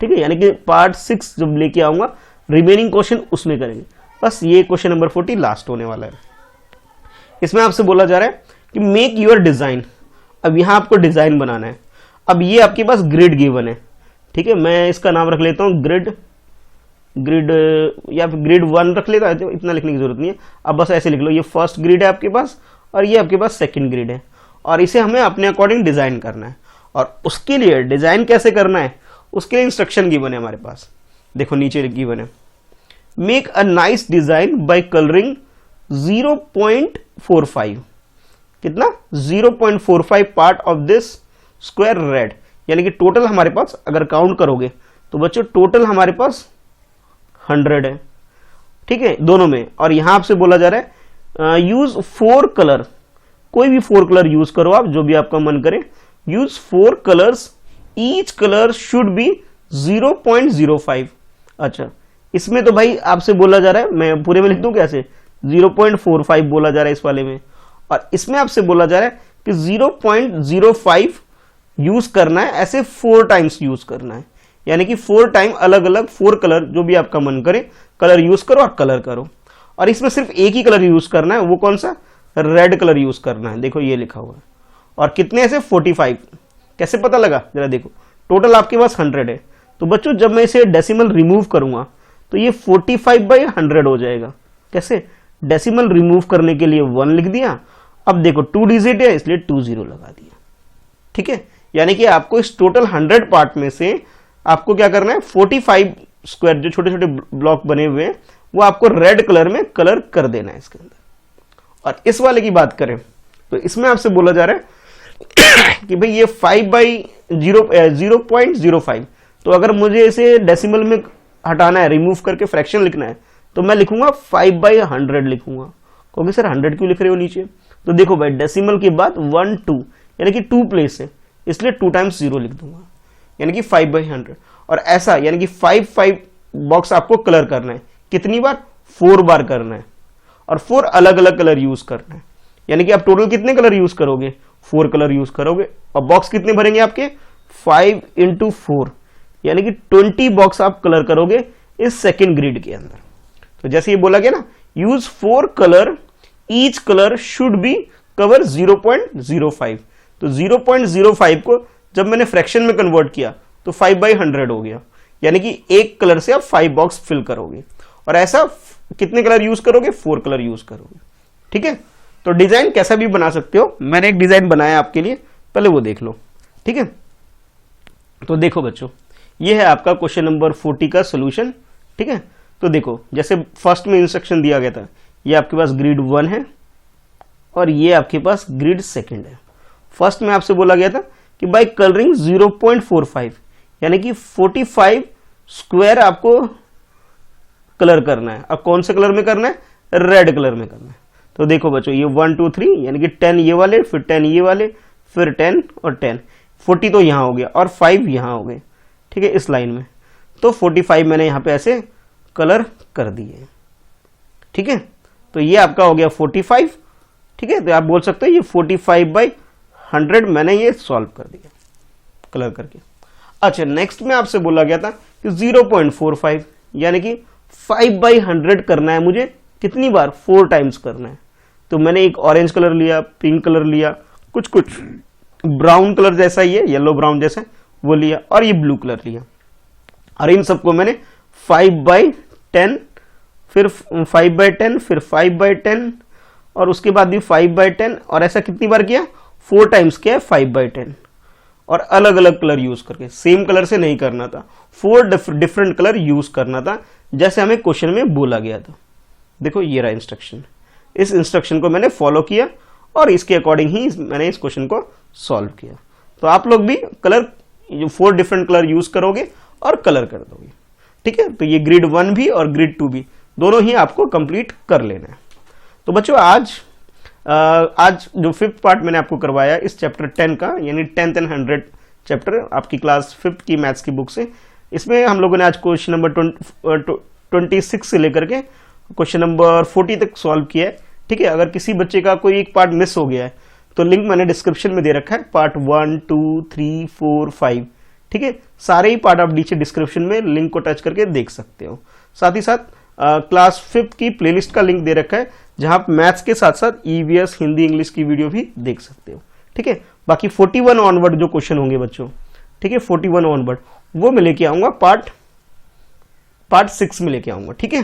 ठीक है, यानी कि पार्ट 6 जब लेके आऊंगा रिमेनिंग क्वेश्चन उसमें करेंगे। बस ये क्वेश्चन नंबर 40 लास्ट होने वाला है। इसमें आपसे बोला जा रहा है कि मेक यूर डिजाइन। अब यहां आपको डिजाइन बनाना है। अब ये आपके पास ग्रिड गिवन है, ठीक है, मैं इसका नाम रख लेता हूं ग्रिड या फिर ग्रिड 1 रख लेता है, इतना लिखने की जरूरत नहीं है। अब बस ऐसे लिख लो, ये फर्स्ट ग्रिड है आपके पास और ये आपके पास सेकंड ग्रिड है, और इसे हमें अपने अकॉर्डिंग डिजाइन करना है। और उसके लिए डिजाइन कैसे करना है उसके लिए इंस्ट्रक्शन गिवन है हमारे पास। देखो नीचे गिवन है, make a nice design by colouring 0.45, कितना 0.45 part of this square red, यानी कि टोटल हमारे पास अगर काउंट करोगे तो बच्चों टोटल हमारे पास 100 है, ठीक है दोनों में। और यहां आपसे बोला जा रहा है यूज 4 कलर, कोई भी 4 कलर यूज करो आप, जो भी आपका मन करे, use 4 colours, each colour should be 0.05। अच्छा, इसमें तो भाई आपसे बोला जा रहा है, मैं पूरे में लिख दूं कैसे, 0.45 बोला जा रहा है इस वाले में, और इसमें आपसे बोला जा रहा है कि 0.05 यूज करना है, ऐसे 4 टाइम्स यूज करना है, यानी कि 4 टाइम अलग अलग 4 कलर, जो भी आपका मन करे कलर यूज करो और कलर करो। और इसमें सिर्फ एक ही कलर यूज करना है, वो कौन सा, रेड कलर यूज करना है, देखो ये लिखा हुआ है। और कितने ऐसे 45, कैसे पता लगा जरा देखो, टोटल आपके पास 100 है, तो बच्चों जब मैं इसे डेसिमल रिमूव करूंगा तो ये 45/100 हो जाएगा। कैसे, डेसिमल रिमूव करने के लिए 1 लिख दिया, अब देखो 2 डिजिट है इसलिए 20 लगा दिया, ठीक है। यानी कि आपको इस टोटल 100 पार्ट में से आपको क्या करना है, 45 स्क्वायर जो छोटे छोटे ब्लॉक बने हुए हैं वो आपको रेड कलर में कलर कर देना है इसके अंदर। और इस वाले की बात करें तो इसमें आपसे बोला जा रहा है कि भाई ये 5/0.05, तो अगर मुझे इसे डेसिमल में हटाना है, रिमूव करके फ्रैक्शन लिखना है, तो मैं लिखूंगा 5/100 लिखूंगा। क्योंकि सर 100 क्यों लिख रहे हो नीचे, तो देखो भाई डेसिमल के बाद 1 2 यानी कि 2 प्लेस है, इसलिए 2 टाइम्स 0 लिख दूंगा, यानी कि 5/100। और ऐसा यानी कि 5 बॉक्स आपको कलर करना है, कितनी बार, 4 बार करना है, और 4 अलग अलग कलर यूज करना है, यानी कि आप टोटल कितने कलर यूज करोगे, 4 कलर यूज करोगे। और बॉक्स कितने भरेंगे आपके, 5 × 4, यानी कि 20 बॉक्स आप कलर करोगे इस सेकेंड ग्रिड के अंदर। तो जैसे ये बोला गया ना, use 4 colour, each colour should be cover 0.05, तो 0.05 को जब मैंने फ्रैक्शन में कन्वर्ट किया तो 5/100 हो गया, यानी कि एक कलर से आप 5 बॉक्स फिल करोगे। और ऐसा कितने कलर यूज करोगे, 4 कलर यूज करोगे, ठीक है। तो डिजाइन कैसा भी बना सकते हो, मैंने एक डिजाइन बनाया आपके लिए, पहले वो देख लो, ठीक है। तो देखो बच्चों, ये है आपका क्वेश्चन नंबर 40 का सोल्यूशन, ठीक है। तो देखो जैसे फर्स्ट में इंस्ट्रक्शन दिया गया था, ये आपके पास ग्रिड 1 है और ये आपके पास ग्रिड 2 है। फर्स्ट में आपसे बोला गया था कि बाय कलरिंग 0.45, यानी कि 45 स्क्वायर आपको कलर करना है। अब कौन से कलर में करना है, रेड कलर में करना है। तो देखो बच्चों, ये 1 2 3 यानी कि 10 ये वाले, फिर 10 ये वाले, फिर 10 और 10, 40 तो यहां हो गया और 5 यहां हो गए, ठीक है, इस लाइन में। तो 45 मैंने यहां पे ऐसे कलर कर दिए, ठीक है। तो ये आपका हो गया 45, ठीक है। तो आप बोल सकते हो ये 45/100 मैंने ये सॉल्व कर दिया कलर करके। अच्छा, नेक्स्ट में आपसे बोला गया था कि 0.45 यानी कि 5/100 करना है मुझे, कितनी बार, 4 टाइम्स करना है। तो मैंने एक ऑरेंज कलर लिया, पिंक कलर लिया, कुछ ब्राउन कलर जैसा ही है, येलो ब्राउन जैसा वो लिया, और ये ब्लू कलर लिया, और इन सबको मैंने 5/10, फिर 5/10, फिर 5/10, और उसके बाद भी 5/10, और ऐसा कितनी बार किया, 4 टाइम्स किया 5/10, और अलग अलग कलर यूज करके, सेम कलर से नहीं करना था, 4 डिफरेंट कलर यूज करना था, जैसे हमें क्वेश्चन में बोला गया था। देखो ये रहा इंस्ट्रक्शन, इस इंस्ट्रक्शन को मैंने फॉलो किया और इसके अकॉर्डिंग ही मैंने इस क्वेश्चन को सॉल्व किया। तो आप लोग भी कलर 4 डिफरेंट कलर यूज करोगे और कलर कर दोगे, ठीक है। तो ये ग्रिड 1 भी और ग्रिड 2 भी दोनों ही आपको कंप्लीट कर लेना है। तो बच्चों आज जो 5th पार्ट मैंने आपको करवाया इस चैप्टर 10 का, यानी 10th and 100 चैप्टर आपकी क्लास 5th की मैथ्स की बुक से, इसमें हम लोगों ने आज क्वेश्चन नंबर 26 से लेकर के क्वेश्चन नंबर 40 तक सॉल्व किया है, ठीक है। अगर किसी बच्चे का कोई एक पार्ट मिस हो गया है तो लिंक मैंने डिस्क्रिप्शन में दे रखा है, पार्ट 1 2 3 4 5, ठीक है। सारे ही पार्ट आप नीचे डिस्क्रिप्शन में लिंक को टच करके देख सकते हो। साथ ही साथ क्लास 5th की प्लेलिस्ट का लिंक दे रखा है, जहां आप मैथ्स के साथ साथ ईवीएस, हिंदी, इंग्लिश की वीडियो भी देख सकते हो, ठीक है। बाकी 41 ऑनवर्ड जो क्वेश्चन होंगे बच्चों, ठीक है, 41 ऑनवर्ड वो मैं लेके आऊंगा पार्ट 6 में लेके आऊंगा, ठीक है।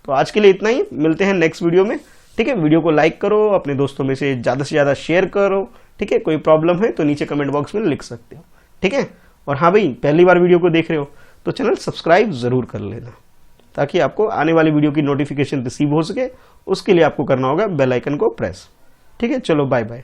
तो आज के लिए इतना ही, मिलते हैं नेक्स्ट वीडियो में, ठीक है। वीडियो को लाइक करो, अपने दोस्तों में से ज्यादा शेयर करो, ठीक है। कोई प्रॉब्लम है तो नीचे कमेंट बॉक्स में लिख सकते हो, ठीक है। और हाँ भाई, पहली बार वीडियो को देख रहे हो तो चैनल सब्सक्राइब जरूर कर लेना। ताकि आपको आने वाली वीडियो की नोटिफिकेशन रिसीव हो सके। उसके लिए आपको करना होगा बेल आइकन को प्रेस। ठीक है, चलो बाय बाय।